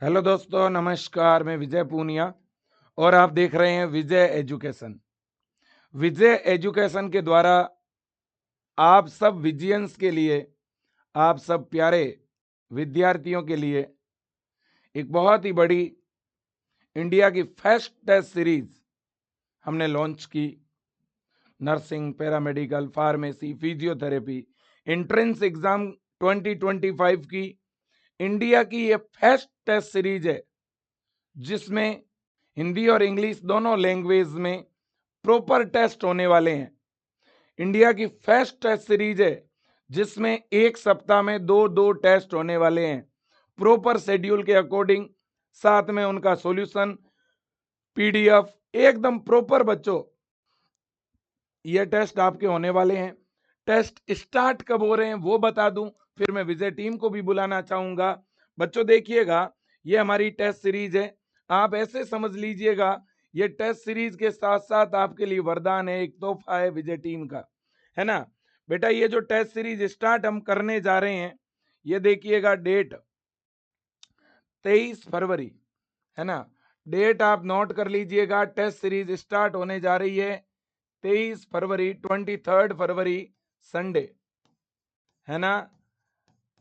Hello दोस्तों, नमस्कार। मैं विजय पूनिया और आप देख रहे हैं विजय एजुकेशन। विजय एजुकेशन के द्वारा आप सब विजियंस के लिए, आप सब प्यारे विद्यार्थियों के लिए एक बहुत ही बड़ी इंडिया की फर्स्ट टेस्ट सीरीज हमने लॉन्च की। Nursing, paramedical, pharmacy, physiotherapy entrance exam 2025 की इंडिया की ये फर्स्ट टेस्ट सीरीज है, जिसमें हिंदी और इंग्लिश दोनों लैंग्वेज में प्रॉपर टेस्ट होने वाले हैं। इंडिया की फर्स्ट टेस्ट सीरीज है जिसमें एक सप्ताह में दो दो टेस्ट होने वाले हैं, प्रॉपर शेड्यूल के अकॉर्डिंग। साथ में उनका सॉल्यूशन, पीडीएफ, एकदम प्रॉपर। बच्चों, ये टेस्ट आपके होने वाले हैं। टेस्ट स्टार्ट कब हो रहे हैं वो बता दूं, फिर मैं विजय टीम को भी बुलाना चाहूंगा। बच्चों देखिएगा, ये हमारी टेस्ट सीरीज है। आप ऐसे समझ लीजिएगा, ये टेस्ट सीरीज के साथ साथ आपके लिए वरदान है, एक तोहफा है विजय टीम का, है ना बेटा। ये जो टेस्ट सीरीज स्टार्ट हम करने जा रहे हैं, ये देखिएगा डेट 23 फरवरी, है ना। डेट आप नोट कर लीजिएगा। टेस्ट सीरीज स्टार्ट होने जा रही है 23 फरवरी, 23 फरवरी, संडे, है ना।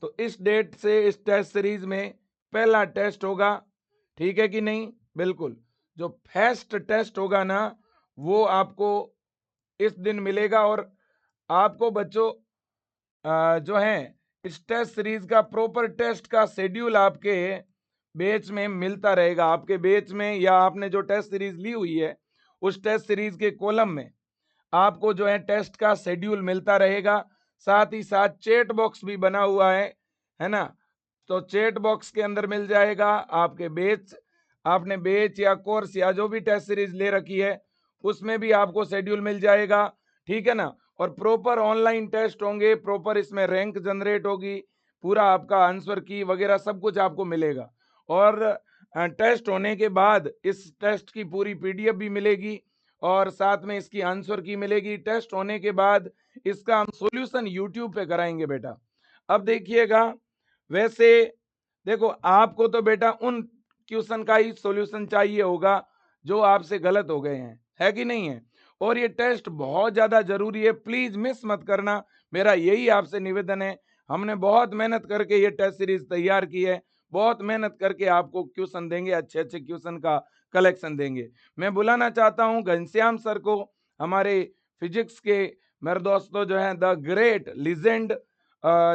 तो इस डेट से इस टेस्ट सीरीज में पहला टेस्ट होगा, ठीक है कि नहीं? बिल्कुल। जो फर्स्ट टेस्ट होगा ना, वो आपको इस दिन मिलेगा। और आपको बच्चों जो है इस टेस्ट सीरीज का प्रॉपर टेस्ट का शेड्यूल आपके बैच में मिलता रहेगा। आपके बैच में या आपने जो टेस्ट सीरीज ली हुई है उस टेस्ट सीरीज के कॉलम में आपको जो है टेस्ट का शेड्यूल मिलता रहेगा। साथ ही साथ चैट बॉक्स भी बना हुआ है ना। तो चैट बॉक्स के अंदर मिल जाएगा आपके बैच, आपने बैच या कोर्स या जो भी टेस्ट सीरीज ले रखी है उसमें भी आपको शेड्यूल मिल जाएगा, ठीक है ना। और प्रॉपर ऑनलाइन टेस्ट होंगे, प्रॉपर इसमें रैंक जनरेट होगी, पूरा आपका आंसर की वगैरह सब कुछ आपको मिलेगा। और टेस्ट होने के बाद इस टेस्ट की पूरी पीडीएफ भी मिलेगी और साथ में इसकी आंसर की मिलेगी। टेस्ट होने के बाद इसका हम सॉल्यूशन यूट्यूब पे कराएंगे बेटा। अब देखिएगा, वैसे देखो, आपको तो बेटा उन क्वेश्चन का ही सॉल्यूशन चाहिए होगा जो आपसे गलत हो गए हैं, है कि नहीं है? और ये टेस्ट बहुत ज्यादा जरूरी है, प्लीज मिस मत करना, मेरा यही आपसे निवेदन है। हमने बहुत मेहनत करके ये टेस्ट सीरीज तैयार की है, बहुत मेहनत करके आपको क्वेश्चन देंगे, अच्छे अच्छे क्वेश्चन का कलेक्शन देंगे। मैं बुलाना चाहता हूं घनश्याम सर को, हमारे फिजिक्स के मेरे दोस्तों जो हैं द ग्रेट लीजेंड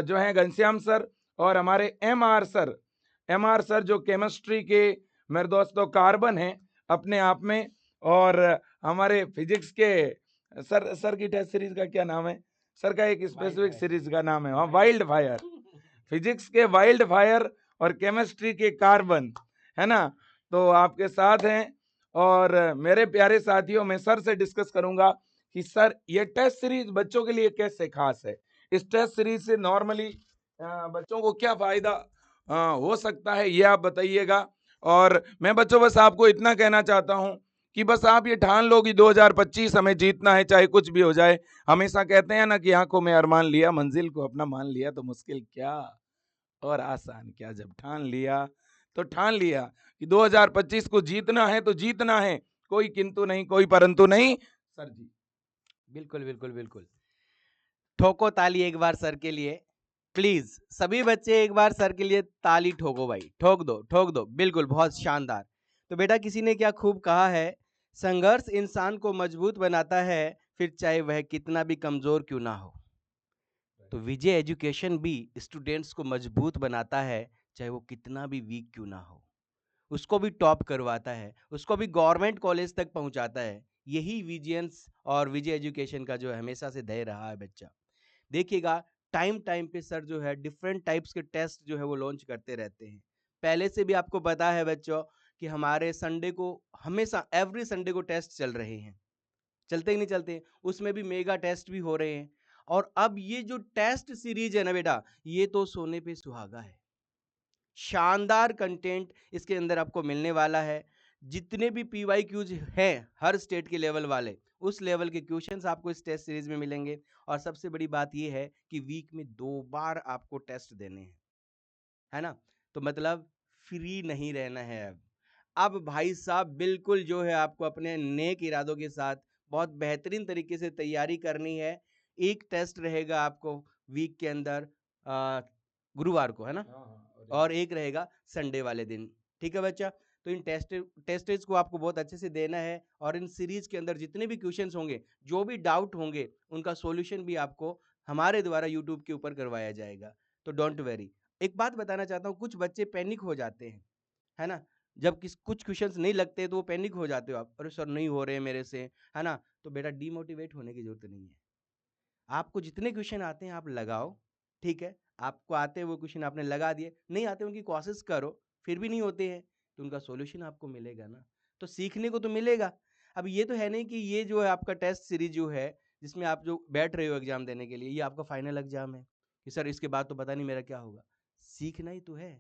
जो हैं घनश्याम सर, और हमारे एम आर सर जो केमिस्ट्री के मेरे दोस्तों कार्बन हैं अपने आप में। और हमारे फिजिक्स के सर की टेस्ट सीरीज का क्या नाम है? सर का एक स्पेसिफिक सीरीज का नाम है, हाँ, वाइल्ड फायर। फिजिक्स के वाइल्ड फायर और केमिस्ट्री के कार्बन, है ना। तो आपके साथ हैं। और मेरे प्यारे साथियों, मैं सर से डिस्कस करूंगा कि सर ये टेस्ट सीरीज बच्चों के लिए कैसे खास है, इस टेस्ट सीरीज से नॉर्मली बच्चों को क्या फायदा हो सकता है, ये आप बताइएगा। और मैं बच्चों बस आपको इतना कहना चाहता हूं कि बस आप ये ठान लो कि 2025 हमें जीतना है, चाहे कुछ भी हो जाए। हमेशा कहते हैं ना कि आंखों में अरमान लिया, मंजिल को अपना मान लिया, तो मुश्किल क्या और आसान क्या, जब ठान लिया तो ठान लिया कि 2025 को जीतना है तो जीतना है, कोई किंतु नहीं, कोई परंतु नहीं। सर जी। बिल्कुल बिल्कुल बिल्कुल। ठोको ताली एक बार सर के लिए, प्लीज सभी बच्चे एक बार सर के लिए ताली ठोको भाई, ठोक दो ठोक दो, बिल्कुल बहुत शानदार। तो बेटा किसी ने क्या खूब कहा है, संघर्ष इंसान को मजबूत बनाता है, फिर चाहे वह कितना भी कमजोर क्यों ना हो। तो विजय एजुकेशन भी स्टूडेंट्स को मजबूत बनाता है, चाहे वो कितना भी वीक क्यों ना हो, उसको भी टॉप करवाता है, उसको भी गवर्नमेंट कॉलेज तक पहुंचाता है। यही विजियंस और विजय एजुकेशन का जो है हमेशा से ध्येय रहा है बच्चा। देखिएगा, टाइम टाइम पे सर जो है डिफरेंट टाइप्स के टेस्ट जो है वो लॉन्च करते रहते हैं। पहले से भी आपको पता है बच्चों कि हमारे संडे को हमेशा एवरी संडे को टेस्ट चल रहे हैं, चलते ही नहीं चलते, उसमें भी मेगा टेस्ट भी हो रहे हैं। और अब ये जो टेस्ट सीरीज है ना बेटा, ये तो सोने पे सुहागा है। शानदार कंटेंट इसके अंदर आपको मिलने वाला है। जितने भी पीवाई क्यूज हैं हर स्टेट के लेवल वाले, उस लेवल के क्वेश्चंस आपको इस टेस्ट सीरीज में मिलेंगे। और सबसे बड़ी बात यह है कि वीक में 2 बार आपको टेस्ट देने हैं, है ना। तो मतलब फ्री नहीं रहना है। अब भाई साहब बिल्कुल जो है आपको अपने नेक इरादों के साथ बहुत बेहतरीन तरीके से तैयारी करनी है। एक टेस्ट रहेगा आपको वीक के अंदर गुरुवार को, है ना? और एक रहेगा संडे वाले दिन। ठीक है बच्चा? तो इन टेस्टेज को आपको बहुत अच्छे से देना है और इन सीरीज के अंदर जितने भी क्वेश्चंस होंगे, जो भी डाउट होंगे, उनका सॉल्यूशन भी आपको हमारे द्वारा यूट्यूब के ऊपर करवाया जाएगा। तो डोंट वरी। एक बात बताना चाहता हूँ, कुछ बच्चे पैनिक हो जाते हैं, है ना? जब कुछ क्वेश्चंस नहीं लगते तो वो पैनिक हो जाते हो आप, अरे सर नहीं हो रहे मेरे से, है ना? तो बेटा डीमोटिवेट होने की जरूरत नहीं है। आपको जितने क्वेश्चन आते हैं आप लगाओ, ठीक है? आपको आते हैं वो क्वेश्चन आपने लगा दिए, नहीं आते उनकी कोशिश करो, फिर भी नहीं होते हैं तो उनका सॉल्यूशन आपको मिलेगा ना, तो सीखने को तो मिलेगा। अब ये तो है नहीं कि ये जो है आपका टेस्ट सीरीज जो है, जिसमें आप जो बैठ रहे हो एग्जाम देने के लिए, ये आपका फाइनल एग्जाम है कि सर इसके बाद तो पता नहीं मेरा क्या होगा। सीखना ही तो है।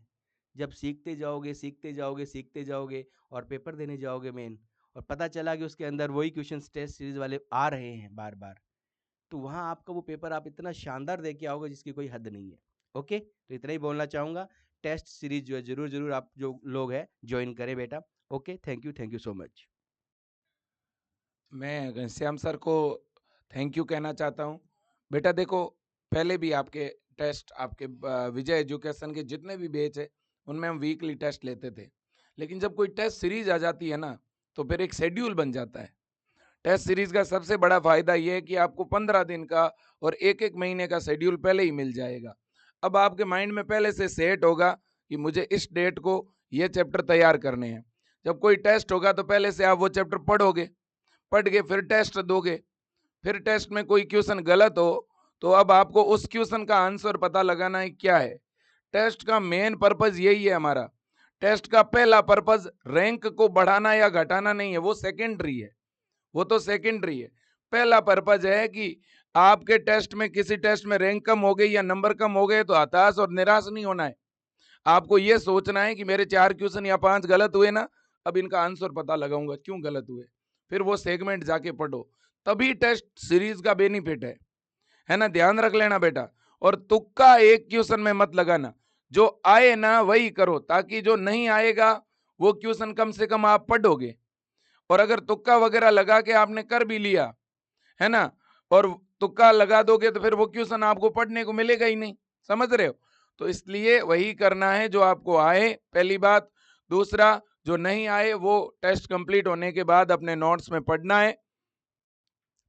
जब सीखते जाओगे सीखते जाओगे सीखते जाओगे और पेपर देने जाओगे मेन, और पता चला कि उसके अंदर वही क्वेश्चन टेस्ट सीरीज वाले आ रहे हैं बार बार, तो वहाँ आपका वो पेपर आप इतना शानदार दे के आओगे जिसकी कोई हद नहीं है। ओके, तो इतना ही बोलना चाहूँगा। टेस्ट सीरीज जो है ज़रूर ज़रूर आप जो लोग हैं ज्वाइन करें बेटा। Okay, thank you so much. मैं घनश्याम सर को थैंक यू कहना चाहता हूँ। बेटा देखो, पहले भी आपके टेस्ट, आपके विजय एजुकेशन के जितने भी बैच है, उनमें हम वीकली टेस्ट लेते थे। लेकिन जब कोई टेस्ट सीरीज आ जाती है ना, तो फिर एक शेड्यूल बन जाता है। टेस्ट सीरीज का सबसे बड़ा फायदा ये है कि आपको 15 दिन का और एक एक महीने का शेड्यूल पहले ही मिल जाएगा। अब आपके माइंड में पहले से सेट होगा कि मुझे इस डेट को ये चैप्टर तैयार करने हैं। जब कोई टेस्ट होगा तो पहले से आप वो चैप्टर पढ़ोगे, पढ़ के फिर टेस्ट दोगे। फिर टेस्ट में कोई क्वेश्चन गलत हो तो अब आपको उस क्वेश्चन का आंसर पता लगाना है क्या है। टेस्ट का मेन पर्पज यही है हमारा। टेस्ट का पहला पर्पज रैंक को बढ़ाना या घटाना नहीं है, वो सेकेंडरी है, वो तो सेकेंडरी है। पहला पर्पज है कि आपके टेस्ट में, किसी टेस्ट में रैंक कम हो गई या नंबर कम हो गए तो हताश और निराश नहीं होना है। आपको यह सोचना है कि मेरे 4 क्वेश्चन या 5 गलत हुए ना, अब इनका आंसर पता लगाऊंगा क्यों गलत हुए, फिर वो सेगमेंट जाके पढ़ो। तभी टेस्ट सीरीज का बेनिफिट है ना? ध्यान रख लेना बेटा। और तुक्का एक क्वेश्चन में मत लगाना, जो आए ना वही करो, ताकि जो नहीं आएगा वो क्वेश्चन कम से कम आप पढ़ोगे। और अगर तुक्का वगैरह लगा के आपने कर भी लिया, है ना, और तुक्का लगा दोगे तो फिर वो क्वेश्चन आपको पढ़ने को मिलेगा ही नहीं। समझ रहे हो? तो इसलिए वही करना है जो आपको आए, पहली बात। दूसरा, जो नहीं आए वो टेस्ट कंप्लीट होने के बाद अपने नोट्स में पढ़ना है।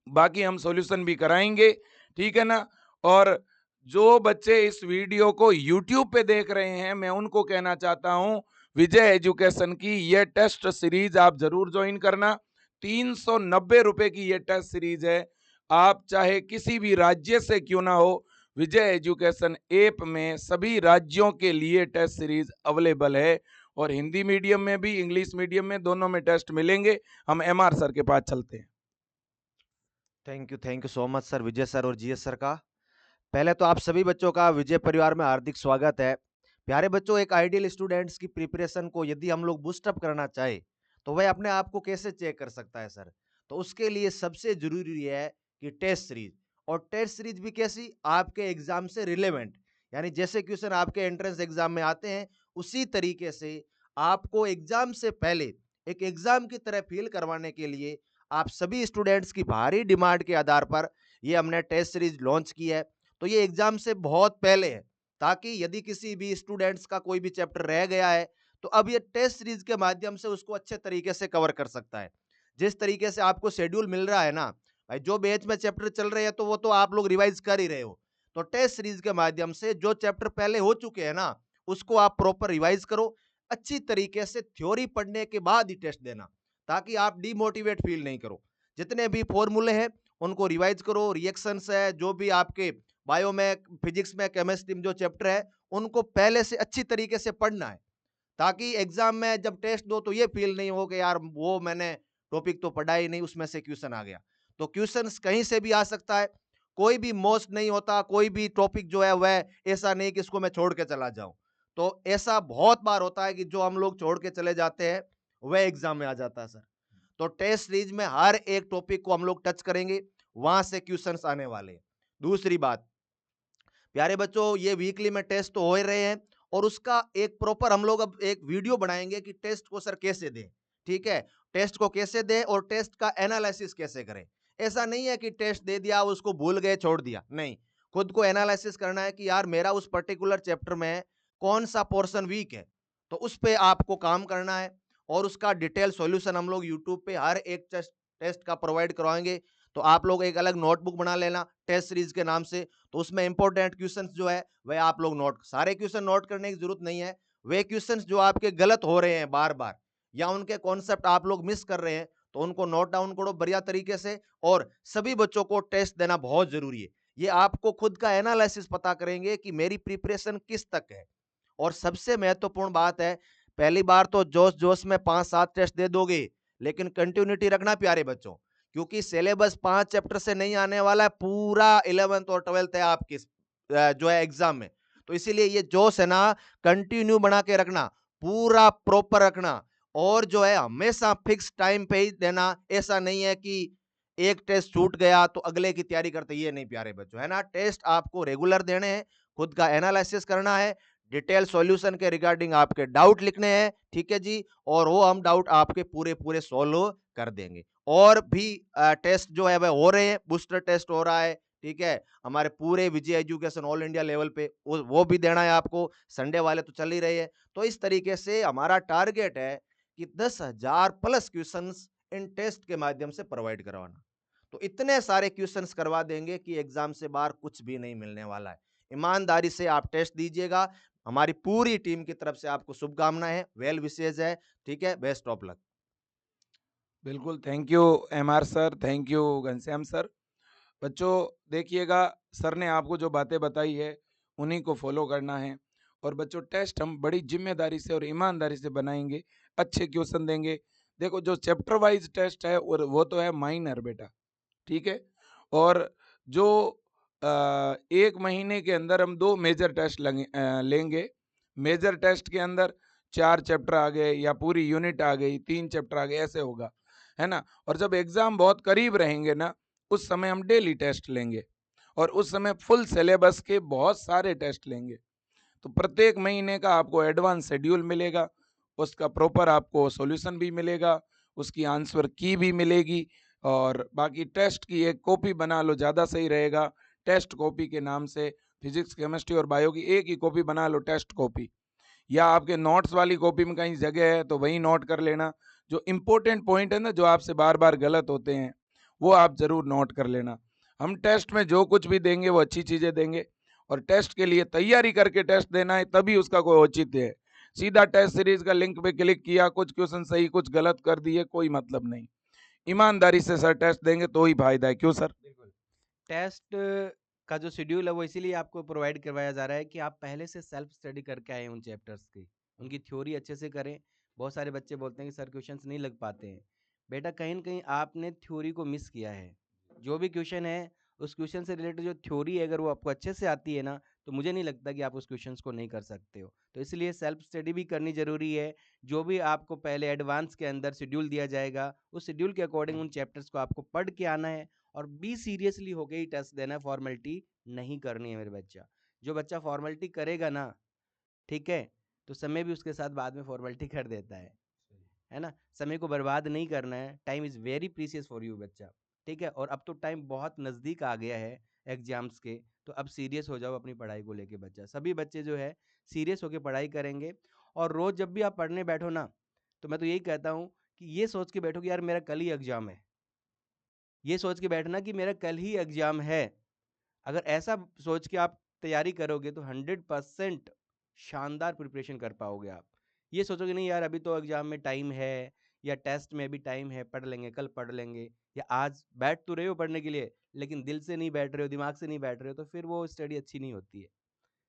बाकी हम सॉल्यूशन भी कराएंगे, ठीक है ना? और जो बच्चे इस वीडियो को यूट्यूब पे देख रहे हैं, मैं उनको कहना चाहता हूं, विजय एजुकेशन की ये टेस्ट सीरीज आप जरूर ज्वाइन करना। 390 रुपए की ये टेस्ट सीरीज है। आप चाहे किसी भी राज्य से क्यों ना हो, विजय एजुकेशन ऐप में सभी राज्यों के लिए टेस्ट सीरीज अवेलेबल है। और हिंदी मीडियम में भी, इंग्लिश मीडियम में, दोनों में टेस्ट मिलेंगे। हम एमआर सर के पास चलते हैं। Thank you so much sir, Vijay sir और जीएस सर का। पहले तो आप सभी बच्चों का विजय परिवार में हार्दिक स्वागत है। प्यारे बच्चों, एक आइडियल स्टूडेंट्स की प्रिपरेशन को यदि हम लोग बूस्ट अप करना चाहे तो वह अपने आप को कैसे चेक कर सकता है सर? तो उसके लिए सबसे जरूरी है कि टेस्ट सीरीज, और टेस्ट सीरीज भी कैसी, आपके एग्जाम से रिलेवेंट, यानी जैसे क्वेश्चन आपके एंट्रेंस एग्जाम में आते हैं उसी तरीके से आपको एग्जाम से पहले एक एग्जाम की तरह फील करवाने के लिए आप सभी स्टूडेंट्स की भारी डिमांड के आधार पर ये हमने टेस्ट सीरीज लॉन्च की है। तो ये एग्जाम से बहुत पहले है, ताकि यदि किसी भी स्टूडेंट्स का कोई भी चैप्टर रह गया है तो अब ये टेस्ट सीरीज के माध्यम से उसको अच्छे तरीके से कवर कर सकता है। जिस तरीके से आपको शेड्यूल मिल रहा है ना भाई, जो बैच में चैप्टर चल रहे हैं तो वो तो आप लोग रिवाइज कर ही रहे हो, तो टेस्ट सीरीज के माध्यम से जो चैप्टर पहले हो चुके हैं ना उसको आप प्रॉपर रिवाइज करो, अच्छी तरीके से थ्योरी पढ़ने के बाद ही टेस्ट देना, ताकि आप डिमोटिवेट फील नहीं करो। जितने भी फॉर्मूले हैं उनको रिवाइज करो, रिएक्शंस है, जो भी आपके बायो में, फिजिक्स में, केमिस्ट्री में जो चैप्टर है उनको पहले से अच्छी तरीके से पढ़ना है, ताकि एग्जाम में जब टेस्ट दो तो ये फील नहीं हो कि यार वो मैंने टॉपिक तो पढ़ा ही नहीं, उसमें से क्वेश्चन आ गया। तो क्वेश्चन कहीं से भी आ सकता है, कोई भी मोस्ट नहीं होता, कोई भी टॉपिक जो है वह ऐसा नहीं कि इसको मैं छोड़ के चला जाऊं। तो ऐसा बहुत बार होता है कि जो हम लोग छोड़ के चले जाते हैं वह एग्जाम में आ जाता है सर। तो टेस्ट सीरीज में हर एक टॉपिक को हम लोग टच करेंगे, वहां से क्वेश्चंस आने वाले हैं। दूसरी बात, प्यारे बच्चों, ये वीकली में टेस्ट तो हो ही रहे हैं और उसका एक प्रॉपर हम लोग अब एक वीडियो बनाएंगे कि टेस्ट को सर कैसे दें, ठीक है, टेस्ट को कैसे दें और टेस्ट का एनालिसिस कैसे करें। ऐसा नहीं है कि टेस्ट दे दिया उसको भूल गए छोड़ दिया, नहीं, खुद को एनालिसिस करना है कि यार मेरा उस पर्टिकुलर चैप्टर में कौन सा पोर्शन वीक है, तो उस पे आपको काम करना है और उसका डिटेल सॉल्यूशन हम लोग यूट्यूब पे हर एक टेस्ट का प्रोवाइड करवाएंगे। तो आप लोग एक अलग नोटबुक बना लेना टेस्ट सीरीज के नाम से, तो उसमें इंपॉर्टेंट क्वेश्चंस जो है वह आप लोग नोट, सारे क्वेश्चन नोट करने की जरूरत नहीं है, वे क्वेश्चंस जो आपके गलत हो रहे हैं बार बार या उनके कॉन्सेप्ट आप लोग मिस कर रहे हैं तो उनको नोट डाउन करो बढ़िया तरीके से। और सभी बच्चों को टेस्ट देना बहुत जरूरी है, ये आपको खुद का एनालिसिस पता करेंगे कि मेरी प्रिपरेशन किस तक है। और सबसे महत्वपूर्ण बात है, पहली बार तो जोश जोश में 5-7 टेस्ट दे दोगे, लेकिन कंटिन्यूटी रखना प्यारे बच्चों, क्योंकि सिलेबस 5 चैप्टर से नहीं आने वाला है, पूरा 11th और 12th है आपकी जो है एग्जाम में। तो इसीलिए ये जोश है ना कंटिन्यू बना के रखना, पूरा प्रॉपर रखना और जो है हमेशा फिक्स टाइम पे ही देना। ऐसा नहीं है कि एक टेस्ट छूट गया तो अगले की तैयारी करते, ये नहीं प्यारे बच्चों, है ना। टेस्ट आपको रेगुलर देने हैं, खुद का एनालिसिस करना है, डिटेल सॉल्यूशन के रिगार्डिंग आपके डाउट लिखने हैं, ठीक है जी, और वो हम डाउट आपके पूरे पूरे सॉल्व कर देंगे। और भी टेस्ट जो है वह हो रहे हैं, बूस्टर टेस्ट हो रहा है, ठीक है, हमारे पूरे विजय एजुकेशन ऑल इंडिया लेवल पे वो भी देना है आपको, संडे वाले तो चल ही रहे हैं। तो इस तरीके से हमारा टारगेट है कि 10,000 प्लस क्वेश्चंस इन टेस्ट के माध्यम से प्रोवाइड करवाना। तो इतने सारे क्वेश्चंस करवा देंगे कि एग्जाम से बाहर कुछ भी नहीं मिलने वाला है। ईमानदारी से आप टेस्ट दीजिएगा, हमारी पूरी टीम की तरफ से आपको शुभकामनाएं हैं, वेल विशेष है, ठीक है, बेस्ट ऑफ लक। बिल्कुल, thank you MR sir, thank you Ghanshyam sir. बच्चों देखिएगा, सर ने आपको जो बातें बताई है उन्हीं को फॉलो करना है। और बच्चों टेस्ट हम बड़ी जिम्मेदारी से और ईमानदारी से बनाएंगे, अच्छे क्वेश्चन देंगे। देखो जो चैप्टर वाइज टेस्ट है और वो तो है माइनर बेटा, ठीक है। और जो 1 महीने के अंदर हम 2 मेजर टेस्ट लेंगे। मेजर टेस्ट के अंदर 4 चैप्टर आ गए या पूरी यूनिट आ गई, 3 चैप्टर आ गए, ऐसे होगा, है ना। और जब एग्जाम बहुत करीब रहेंगे ना, उस समय हम डेली टेस्ट लेंगे और उस समय फुल सिलेबस के बहुत सारे टेस्ट लेंगे। तो प्रत्येक महीने का आपको एडवांस शेड्यूल मिलेगा, उसका प्रॉपर आपको सॉल्यूशन भी मिलेगा, उसकी आंसर की भी मिलेगी। और बाकी टेस्ट की एक कॉपी बना लो, ज़्यादा सही रहेगा। टेस्ट कॉपी के नाम से फिजिक्स केमिस्ट्री और बायो की एक ही कॉपी बना लो, टेस्ट कॉपी। या आपके नोट्स वाली कॉपी में कहीं जगह है तो वहीं नोट कर लेना। जो इम्पोर्टेंट पॉइंट है ना, जो आपसे बार बार गलत होते हैं, वो आप जरूर नोट कर लेना। हम टेस्ट में जो कुछ भी देंगे वो अच्छी चीज़ें देंगे और टेस्ट के लिए तैयारी करके टेस्ट देना है, तभी उसका कोई औचित्य है। सीधा टेस्ट सीरीज का लिंक पे क्लिक किया, कुछ क्वेश्चन सही कुछ गलत कर दिए, कोई मतलब नहीं। ईमानदारी से सर टेस्ट देंगे तो ही फायदा है, क्यों सर? बिल्कुल। टेस्ट का जो शेड्यूल है वो इसीलिए आपको प्रोवाइड करवाया जा रहा है कि आप पहले से सेल्फ स्टडी करके आए उन चैप्टर्स की, उनकी थ्योरी अच्छे से करें। बहुत सारे बच्चे बोलते हैं कि सर क्वेश्चंस नहीं लग पाते हैं। बेटा कहीं न कहीं आपने थ्योरी को मिस किया है। जो भी क्वेश्चन है, उस क्वेश्चन से रिलेटेड जो थ्योरी है अगर वो आपको अच्छे से आती है ना, तो मुझे नहीं लगता कि आप उस क्वेश्चंस को नहीं कर सकते हो। तो इसलिए सेल्फ स्टडी भी करनी ज़रूरी है। जो भी आपको पहले एडवांस के अंदर शेड्यूल दिया जाएगा, उस शेड्यूल के अकॉर्डिंग उन चैप्टर्स को आपको पढ़ के आना है और बी सीरियसली होके ही टेस्ट देना है, फॉर्मेलिटी नहीं करनी है मेरे बच्चा। जो बच्चा फॉर्मेलिटी करेगा ना, ठीक है, तो समय भी उसके साथ बाद में फॉर्मेलिटी कर देता है ना। समय को बर्बाद नहीं करना है, time is very precious for you बच्चा, ठीक है। और अब तो टाइम बहुत नज़दीक आ गया है एग्जाम्स के, तो अब सीरियस हो जाओ अपनी पढ़ाई को लेके बच्चा। सभी बच्चे जो है सीरियस होकर पढ़ाई करेंगे और रोज़ जब भी आप पढ़ने बैठो ना, तो मैं तो यही कहता हूँ कि ये सोच के बैठो कि यार मेरा कल ही एग्जाम है। ये सोच के बैठना कि मेरा कल ही एग्जाम है। अगर ऐसा सोच के आप तैयारी करोगे तो 100% शानदार प्रिपरेशन कर पाओगे आप। ये सोचोगे नहीं यार अभी तो एग्जाम में टाइम है या टेस्ट में भी टाइम है, पढ़ लेंगे, कल पढ़ लेंगे, या आज बैठ तो रहे हो पढ़ने के लिए लेकिन दिल से नहीं बैठ रहे हो, दिमाग से नहीं बैठ रहे हो, तो फिर वो स्टडी अच्छी नहीं होती है।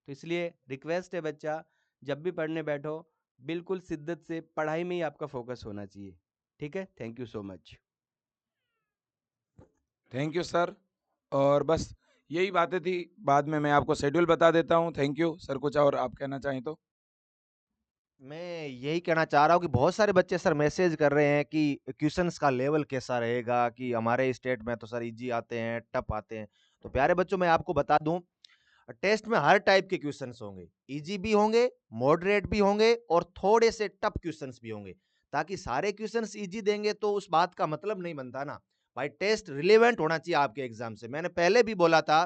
तो इसलिए रिक्वेस्ट है बच्चा, जब भी पढ़ने बैठो बिल्कुल शिद्दत से पढ़ाई में ही आपका फोकस होना चाहिए, ठीक है। Thank you so much. Thank you sir. और बस यही बातें थी, बाद में मैं आपको शेड्यूल बता देता हूँ। थैंक यू सर, कुछ और आप कहना चाहें तो? मैं यही कहना चाह रहा हूँ कि बहुत सारे बच्चे सर मैसेज कर रहे हैं कि क्वेश्चंस का लेवल कैसा रहेगा, कि हमारे स्टेट में तो सर इजी आते हैं, टफ आते हैं। तो प्यारे बच्चों मैं आपको बता दूं, टेस्ट में हर टाइप के क्वेश्चंस होंगे, इजी भी होंगे, मॉडरेट भी होंगे और थोड़े से टफ क्वेश्चंस भी होंगे। ताकि सारे क्वेश्चंस इजी देंगे तो उस बात का मतलब नहीं बनता ना भाई। टेस्ट रिलेवेंट होना चाहिए आपके एग्जाम से। मैंने पहले भी बोला था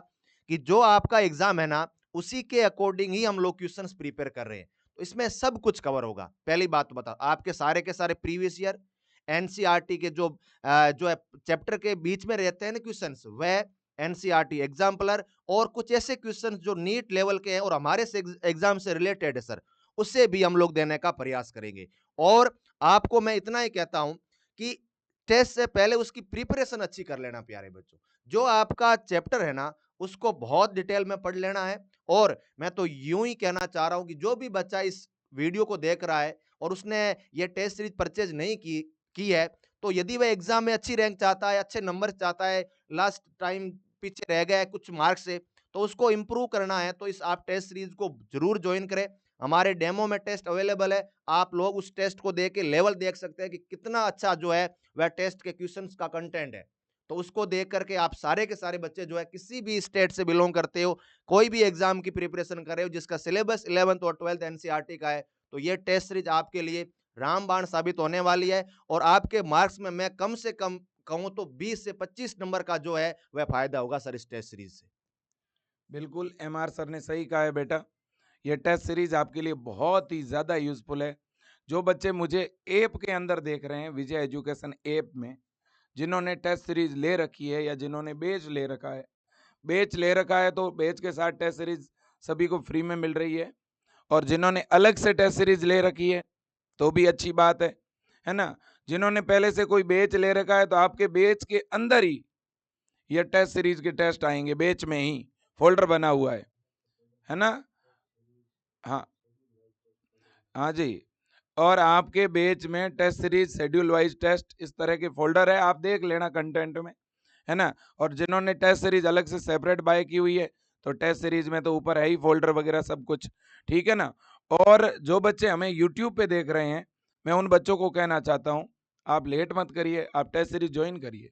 कि जो आपका एग्जाम है ना, उसी के अकॉर्डिंग ही हम लोग क्वेश्चंस प्रिपेयर कर रहे हैं, तो इसमें सब कुछ कवर होगा। पहली बात तो बताओ, आपके सारे के सारे प्रीवियस ईयर एनसीईआरटी के जो जो चैप्टर के बीच में रहते हैं ना क्वेश्चंस, वह एनसीईआरटी एग्जाम्पलर और कुछ ऐसे क्वेश्चंस जो नीट लेवल के हैं और हमारे से एग्जाम से रिलेटेड है सर, उससे भी हम लोग देने का प्रयास करेंगे। और आपको मैं इतना ही कहता हूं कि टेस्ट से पहले उसकी प्रिपरेशन अच्छी कर लेना प्यारे बच्चों। जो आपका चैप्टर है ना, उसको बहुत डिटेल में पढ़ लेना है। और मैं तो यूं ही कहना चाह रहा हूं कि जो भी बच्चा इस वीडियो को देख रहा है और उसने ये टेस्ट सीरीज परचेज नहीं की है, तो यदि वह एग्जाम में अच्छी रैंक चाहता है, अच्छे नंबर चाहता है, लास्ट टाइम पीछे रह गया है कुछ मार्क्स से, तो उसको इंप्रूव करना है, तो इस आप टेस्ट सीरीज को जरूर ज्वाइन करें। हमारे डेमो में टेस्ट अवेलेबल है, आप लोग उस टेस्ट को देख के लेवल देख सकते हैं कि कितना अच्छा जो है वह टेस्ट के क्वेश्चंस का कंटेंट है। तो उसको देख करके आप सारे के सारे बच्चे जो है किसी भी स्टेट से बिलोंग करते हो, कोई भी एग्जाम की प्रिपरेशन कर रहे हो जिसका सिलेबस 11th और 12th एनसीईआरटी का है, तो ये टेस्ट सीरीज आपके लिए रामबाण साबित होने वाली है। और आपके मार्क्स में मैं कम से कम कहूं तो 20 से 25 नंबर का जो है वह फायदा होगा सर इस टेस्ट सीरीज से। बिल्कुल एमआर सर ने सही कहा है बेटा, ये टेस्ट सीरीज आपके लिए बहुत ही ज़्यादा यूजफुल है। जो बच्चे मुझे ऐप के अंदर देख रहे हैं, विजय एजुकेशन ऐप में, जिन्होंने टेस्ट सीरीज ले रखी है या जिन्होंने बैच ले रखा है, बैच ले रखा है तो बैच के साथ टेस्ट सीरीज सभी को फ्री में मिल रही है। और जिन्होंने अलग से टेस्ट सीरीज ले रखी है तो भी अच्छी बात है ना। जिन्होंने पहले से कोई बैच ले रखा है तो आपके बैच के अंदर ही ये टेस्ट सीरीज के टेस्ट आएंगे, बैच में ही फोल्डर बना हुआ है ना। हाँ, हाँ जी। और आपके बैच में test series schedule wise test इस तरह के फोल्डर है, आप देख लेना कंटेंट में, है ना। और जिन्होंने टेस्ट सीरीज अलग से सेपरेट बाय की हुई है तो टेस्ट सीरीज में तो ऊपर है ही फोल्डर वगैरह सब कुछ, ठीक है ना। और जो बच्चे हमें यूट्यूब पे देख रहे हैं, मैं उन बच्चों को कहना चाहता हूँ, आप लेट मत करिए, आप टेस्ट सीरीज ज्वाइन करिए।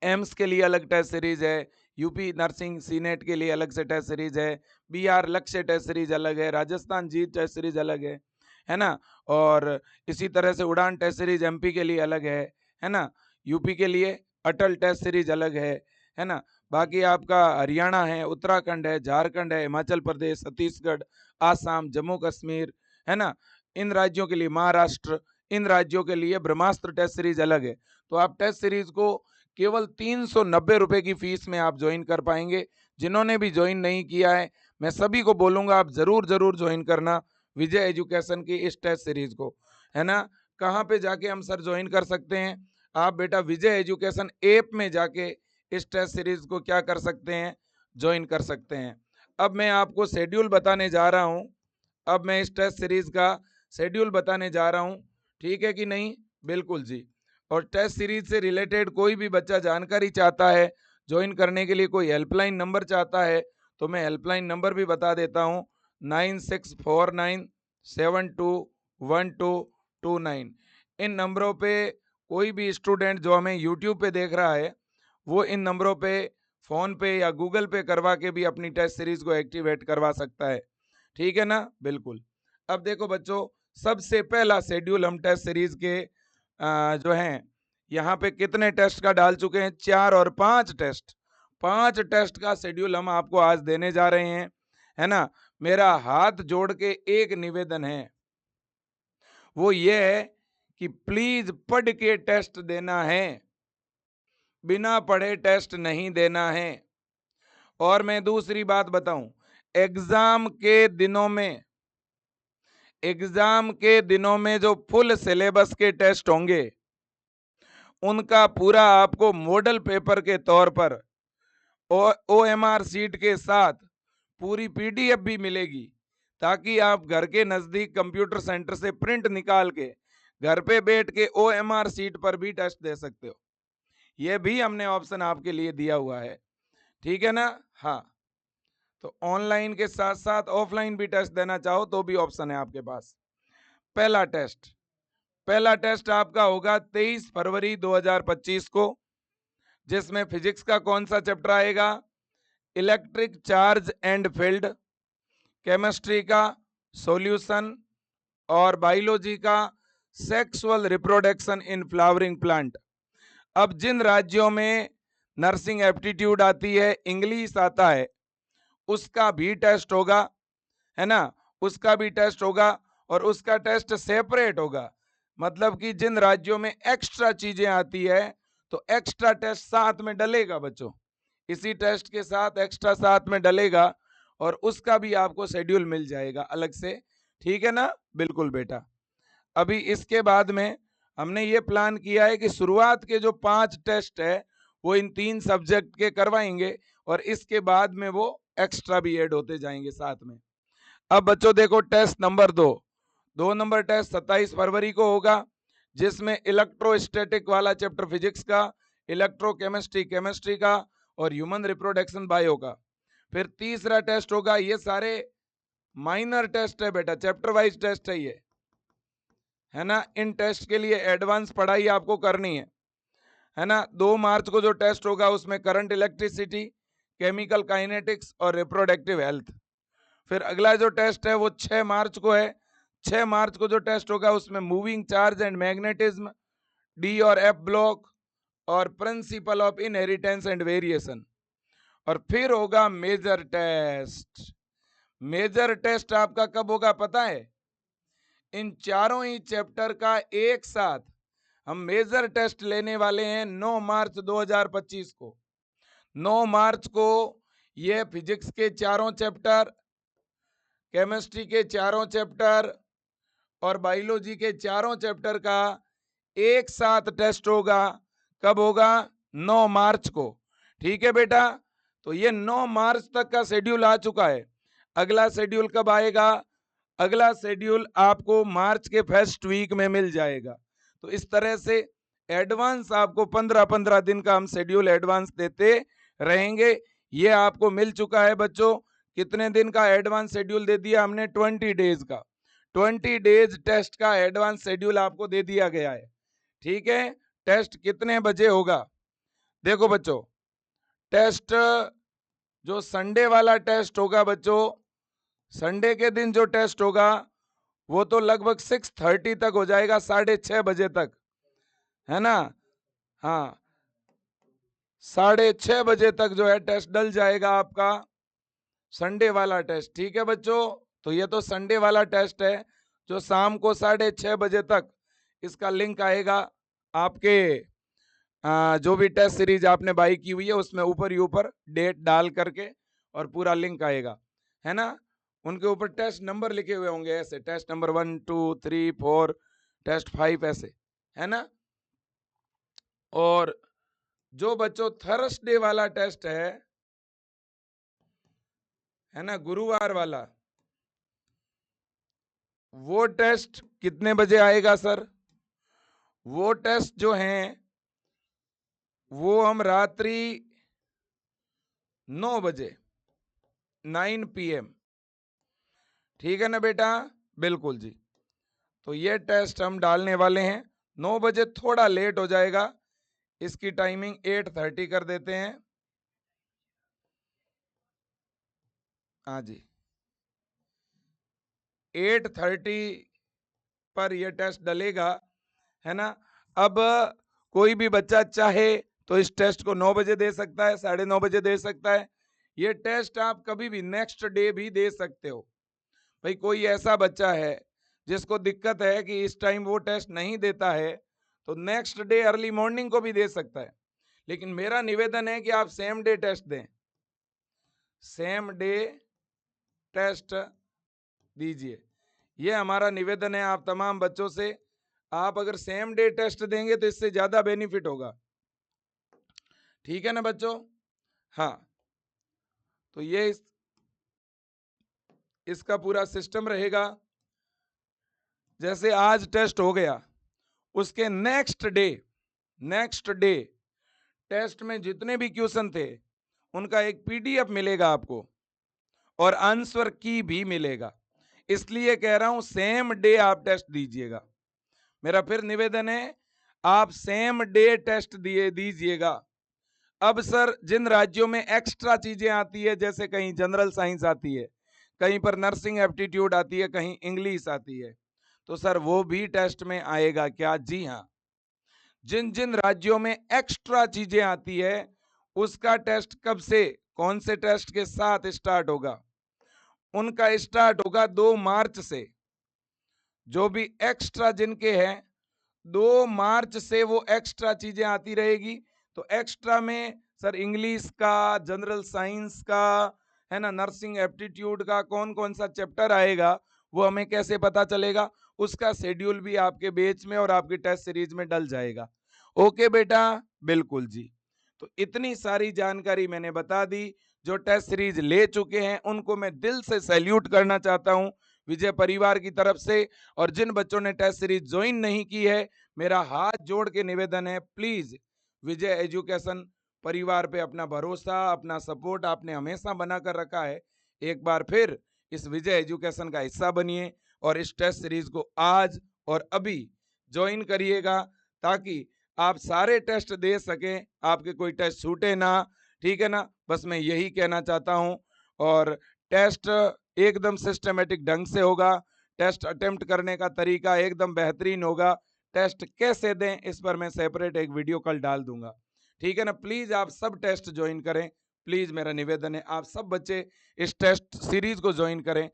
एम्स के लिए अलग टेस्ट सीरीज है, यूपी नर्सिंग सीनेट के लिए अलग से टेस्ट सीरीज है, बिहार लक्ष्य टेस्ट सीरीज अलग है, राजस्थान जीत टेस्ट सीरीज अलग है ना। और इसी तरह से उड़ान टेस्ट सीरीज एमपी के लिए अलग है ना। यूपी के लिए अटल टेस्ट सीरीज अलग है ना। बाकी आपका हरियाणा है, उत्तराखंड है, झारखंड है, हिमाचल प्रदेश, छत्तीसगढ़, आसाम, जम्मू कश्मीर, है ना। इन राज्यों के लिए महाराष्ट्र, इन राज्यों के लिए ब्रह्मास्त्र टेस्ट सीरीज अलग है। तो आप टेस्ट सीरीज को केवल 390 रुपए की फीस में आप ज्वाइन कर पाएंगे। जिन्होंने भी ज्वाइन नहीं किया है, मैं सभी को बोलूंगा आप जरूर जरूर ज्वाइन करना विजय एजुकेशन की इस टेस्ट सीरीज को, है ना। कहाँ पे जाके हम सर ज्वाइन कर सकते हैं? आप बेटा विजय एजुकेशन ऐप में जाके इस टेस्ट सीरीज को क्या कर सकते हैं, ज्वाइन कर सकते हैं। अब मैं आपको शेड्यूल बताने जा रहा हूं, अब मैं इस टेस्ट सीरीज का शेड्यूल बताने जा रहा हूं, ठीक है कि नहीं? बिल्कुल जी। और टेस्ट सीरीज से रिलेटेड कोई भी बच्चा जानकारी चाहता है, ज्वाइन करने के लिए कोई हेल्पलाइन नंबर चाहता है, तो मैं हेल्पलाइन नंबर भी बता देता हूं, 9649721229। इन नंबरों पे कोई भी स्टूडेंट जो हमें यूट्यूब पे देख रहा है, वो इन नंबरों पे फ़ोन पे या गूगल पे करवा के भी अपनी टेस्ट सीरीज को एक्टिवेट करवा सकता है, ठीक है ना। बिल्कुल। अब देखो बच्चों, सबसे पहला शेड्यूल हम टेस्ट सीरीज के जो हैं यहाँ पे कितने टेस्ट का डाल चुके हैं, 4 और 5 टेस्ट, 5 टेस्ट का शेड्यूल हम आपको आज देने जा रहे हैं, है ना। मेरा हाथ जोड़ के एक निवेदन है, वो ये है कि प्लीज पढ़ के टेस्ट देना है, बिना पढ़े टेस्ट नहीं देना है। और मैं दूसरी बात बताऊं, एग्जाम के दिनों में, एग्जाम के दिनों में जो फुल सिलेबस के टेस्ट होंगे, उनका पूरा आपको मॉडल पेपर के तौर पर OMR सीट के साथ पूरी PDF भी मिलेगी, ताकि आप घर के नजदीक कंप्यूटर सेंटर से प्रिंट निकाल के घर पे बैठ के OMR सीट पर भी टेस्ट दे सकते हो। ये भी हमने ऑप्शन आपके लिए दिया हुआ है, ठीक है ना। हाँ, तो ऑनलाइन के साथ साथ ऑफलाइन भी टेस्ट देना चाहो तो भी ऑप्शन है आपके पास। पहला टेस्ट आपका होगा 23 फरवरी 2025 को, जिसमें फिजिक्स का कौन सा चैप्टर आएगा, electric charge and field, chemistry का सॉल्यूशन और बायोलॉजी का sexual reproduction in flowering plant. अब जिन राज्यों में नर्सिंग एप्टीट्यूड आती है, इंग्लिश आता है, उसका भी टेस्ट होगा, है ना, उसका भी टेस्ट होगा और उसका टेस्ट सेपरेट होगा। मतलब कि जिन राज्यों में एक्स्ट्रा चीजें आती है तो एक्स्ट्रा टेस्ट साथ में डलेगा बच्चों, इसी टेस्ट के साथ एक्स्ट्रा साथ में डलेगा और उसका भी आपको शेड्यूल मिल जाएगा अलग से। ठीक है ना, बिल्कुल बेटा। अभी इसके बाद में हमने ये प्लान किया है कि शुरुआत के जो 5 टेस्ट है वो इन 3 सब्जेक्ट के करवाएंगे और इसके बाद में वो एक्स्ट्रा भी ऐड होते जाएंगे साथ में। अब बच्चों देखो, टेस्ट नंबर 2 नंबर टेस्ट 27 फरवरी को होगा, जिसमें इलेक्ट्रोस्टैटिक वाला चैप्टर फिजिक्स का, इलेक्ट्रोकेमिस्ट्री केमिस्ट्री का और ह्यूमन रिप्रोडक्शन बायो का। फिर तीसरा टेस्ट होगा, ये सारे माइनर टेस्ट है बेटा, चैप्टर वाइज टेस्ट है ये, है ना। इन टेस्ट के लिए एडवांस पढ़ाई आपको करनी है ना। 2 मार्च को जो टेस्ट होगा उसमें करंट इलेक्ट्रिसिटी, केमिकल काइनेटिक्स और रिप्रोडक्टिव हेल्थ। फिर अगला जो टेस्ट है वो 6 मार्च को है। 6 मार्च को जो टेस्ट होगा उसमें moving charge and magnetism, D और एफ ब्लॉक और principle of inheritance and variation. और फिर होगा मेजर टेस्ट। मेजर टेस्ट आपका कब होगा पता है? इन चारों ही चैप्टर का एक साथ हम मेजर टेस्ट लेने वाले हैं 9 मार्च 2025 को। 9 मार्च को ये फिजिक्स के चारों चैप्टर, केमिस्ट्री के चारों चैप्टर और बायोलॉजी के चारों चैप्टर का एक साथ टेस्ट होगा। कब होगा? 9 मार्च को। ठीक है बेटा, तो ये 9 मार्च तक का शेड्यूल आ चुका है। अगला शेड्यूल कब आएगा? अगला शेड्यूल आपको मार्च के फर्स्ट वीक में मिल जाएगा। तो इस तरह से एडवांस आपको 15-15 दिन का हम शेड्यूल एडवांस देते रहेंगे। ये आपको मिल चुका है बच्चों। कितने दिन का एडवांस शेड्यूल दे दिया हमने? 20 डेज का। 20 डेज टेस्ट का एडवांस शेड्यूल आपको दे दिया गया है। ठीक है, टेस्ट कितने बजे होगा? देखो बच्चों, टेस्ट जो संडे वाला टेस्ट होगा बच्चों, संडे के दिन जो टेस्ट होगा वो तो लगभग 6:30 तक हो जाएगा, 6:30 बजे तक, है ना। हाँ, 6:30 बजे तक जो है टेस्ट डल जाएगा आपका, संडे वाला टेस्ट। ठीक है बच्चों, तो ये तो संडे वाला टेस्ट है जो शाम को 6:30 बजे तक इसका लिंक आएगा आपके जो भी टेस्ट सीरीज आपने बाई की हुई है उसमें ऊपर ही ऊपर डेट डाल करके और पूरा लिंक आएगा, है ना। उनके ऊपर टेस्ट नंबर लिखे हुए होंगे ऐसे, टेस्ट नंबर 1 2 3 4 टेस्ट 5 ऐसे, है ना। और जो बच्चों थर्सडे वाला टेस्ट है ना, गुरुवार वाला, वो टेस्ट कितने बजे आएगा सर? वो टेस्ट जो हैं वो हम रात्रि 9 बजे 9 PM, ठीक है ना बेटा? बिल्कुल जी। तो ये टेस्ट हम डालने वाले हैं 9 बजे, थोड़ा लेट हो जाएगा, इसकी टाइमिंग 8:30 कर देते हैं। हाँ जी, 8:30 पर यह टेस्ट डलेगा, है ना। अब कोई भी बच्चा चाहे तो इस टेस्ट को 9 बजे दे सकता है, 9:30 बजे दे सकता है। ये टेस्ट आप कभी भी नेक्स्ट डे भी दे सकते हो। भाई कोई ऐसा बच्चा है जिसको दिक्कत है कि इस टाइम वो टेस्ट नहीं देता है तो नेक्स्ट डे अर्ली मॉर्निंग को भी दे सकता है, लेकिन मेरा निवेदन है कि आप सेम डे टेस्ट दें, सेम डे टेस्ट दीजिए। ये हमारा निवेदन है आप तमाम बच्चों से। आप अगर सेम डे टेस्ट देंगे तो इससे ज्यादा बेनिफिट होगा। ठीक है ना बच्चों? हाँ, तो ये इसका पूरा सिस्टम रहेगा। जैसे आज टेस्ट हो गया, उसके नेक्स्ट डे टेस्ट में जितने भी क्वेश्चन थे उनका एक PDF मिलेगा आपको और आंसर की भी मिलेगा। इसलिए कह रहा हूं सेम डे आप टेस्ट दीजिएगा। मेरा फिर निवेदन है, आप सेम डे टेस्ट दीजिएगा। अब सर जिन राज्यों में एक्स्ट्रा चीजें आती है, जैसे कहीं जनरल साइंस आती है, कहीं पर नर्सिंग एप्टीट्यूड आती है, कहीं इंग्लिश आती है, तो सर वो भी टेस्ट में आएगा क्या? जी हाँ। जिन जिन राज्यों में एक्स्ट्रा चीजें आती है उसका टेस्ट कब से, कौन से टेस्ट के साथ स्टार्ट होगा? उनका स्टार्ट होगा 2 मार्च से। जो भी एक्स्ट्रा जिनके हैं 2 मार्च से वो एक्स्ट्रा चीजें आती रहेगी। तो एक्स्ट्रा में सर इंग्लिश का, जनरल साइंस का, है ना, नर्सिंग एप्टीट्यूड का कौन कौन सा चैप्टर आएगा वो हमें कैसे पता चलेगा? उसका शेड्यूल भी आपके बैच में और आपकी टेस्ट सीरीज में डल जाएगा। ओके बेटा, बिल्कुल जी। तो इतनी सारी जानकारी मैंने बता दी। जो टेस्ट सीरीज ले चुके हैं उनको मैं दिल से सैल्यूट करना चाहता हूं विजय परिवार की तरफ से। और जिन बच्चों ने टेस्ट सीरीज ज्वाइन नहीं की है, मेरा हाथ जोड़ के निवेदन है, प्लीज विजय एजुकेशन परिवार पे अपना भरोसा, अपना सपोर्ट आपने हमेशा बनाकर रखा है। एक बार फिर इस विजय एजुकेशन का हिस्सा बनिए और इस टेस्ट सीरीज को आज और अभी ज्वाइन करिएगा, ताकि आप सारे टेस्ट दे सकें, आपके कोई टेस्ट छूटे ना। ठीक है ना? बस मैं यही कहना चाहता हूं। और टेस्ट एकदम सिस्टमेटिक ढंग से होगा। टेस्ट अटेम्प्ट करने का तरीका एकदम बेहतरीन होगा। टेस्ट कैसे दें इस पर मैं सेपरेट एक वीडियो कल डाल दूंगा। ठीक है ना? प्लीज आप सब टेस्ट ज्वाइन करें। प्लीज मेरा निवेदन है आप सब बच्चे इस टेस्ट सीरीज को ज्वाइन करें।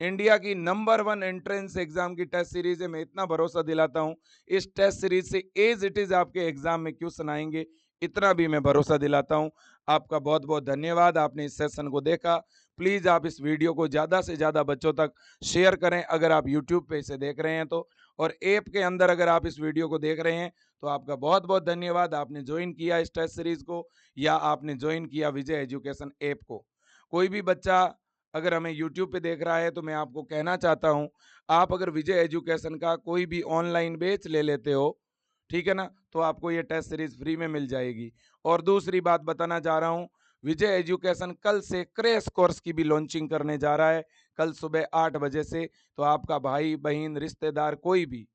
इंडिया की नंबर 1 एंट्रेंस एग्जाम की टेस्ट सीरीज है। मैं इतना भरोसा दिलाता हूं इस टेस्ट सीरीज से एज इट इज आपके एग्जाम में क्वेश्चन आएंगे, इतना भी मैं भरोसा दिलाता हूं। आपका बहुत बहुत धन्यवाद, आपने इस सेशन को देखा। प्लीज आप इस वीडियो को ज्यादा से ज्यादा बच्चों तक शेयर करें अगर आप यूट्यूब पे इसे देख रहे हैं तो। और ऐप के अंदर अगर आप इस वीडियो को देख रहे हैं तो आपका बहुत बहुत धन्यवाद, आपने ज्वाइन किया इस टेस्ट सीरीज को या आपने ज्वाइन किया विजय एजुकेशन ऐप को। कोई भी बच्चा अगर हमें यूट्यूब पे देख रहा है तो मैं आपको कहना चाहता हूं, आप अगर विजय एजुकेशन का कोई भी ऑनलाइन बैच ले लेते हो, ठीक है ना, तो आपको ये टेस्ट सीरीज फ्री में मिल जाएगी। और दूसरी बात बताना चाह रहा हूं, विजय एजुकेशन कल से क्रैश कोर्स की भी लॉन्चिंग करने जा रहा है, कल सुबह 8 बजे से। तो आपका भाई बहन रिश्तेदार कोई भी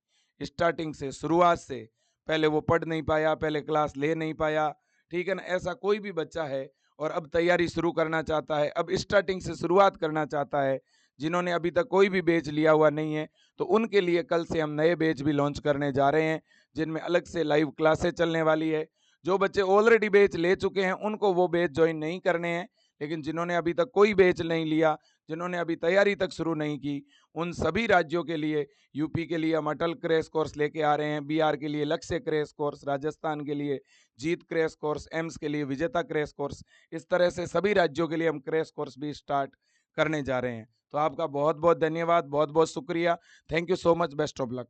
स्टार्टिंग से, शुरुआत से, पहले वो पढ़ नहीं पाया, पहले क्लास ले नहीं पाया, ठीक है ना, ऐसा कोई भी बच्चा है और अब तैयारी शुरू करना चाहता है, अब स्टार्टिंग से शुरुआत करना चाहता है, जिन्होंने अभी तक कोई भी बैच लिया हुआ नहीं है, तो उनके लिए कल से हम नए बैच भी लॉन्च करने जा रहे हैं, जिनमें अलग से लाइव क्लासेस चलने वाली है। जो बच्चे ऑलरेडी बैच ले चुके हैं उनको वो बैच ज्वाइन नहीं करने हैं, लेकिन जिन्होंने अभी तक कोई बैच नहीं लिया, जिन्होंने अभी तैयारी तक शुरू नहीं की, उन सभी राज्यों के लिए, यूपी के लिए हम अटल क्रैश कोर्स लेके आ रहे हैं, बिहार के लिए लक्ष्य क्रैश कोर्स, राजस्थान के लिए जीत क्रैश कोर्स, एम्स के लिए विजेता क्रैश कोर्स, इस तरह से सभी राज्यों के लिए हम क्रैश कोर्स भी स्टार्ट करने जा रहे हैं। तो आपका बहुत बहुत धन्यवाद, बहुत बहुत शुक्रिया। Thank you so much, best of luck.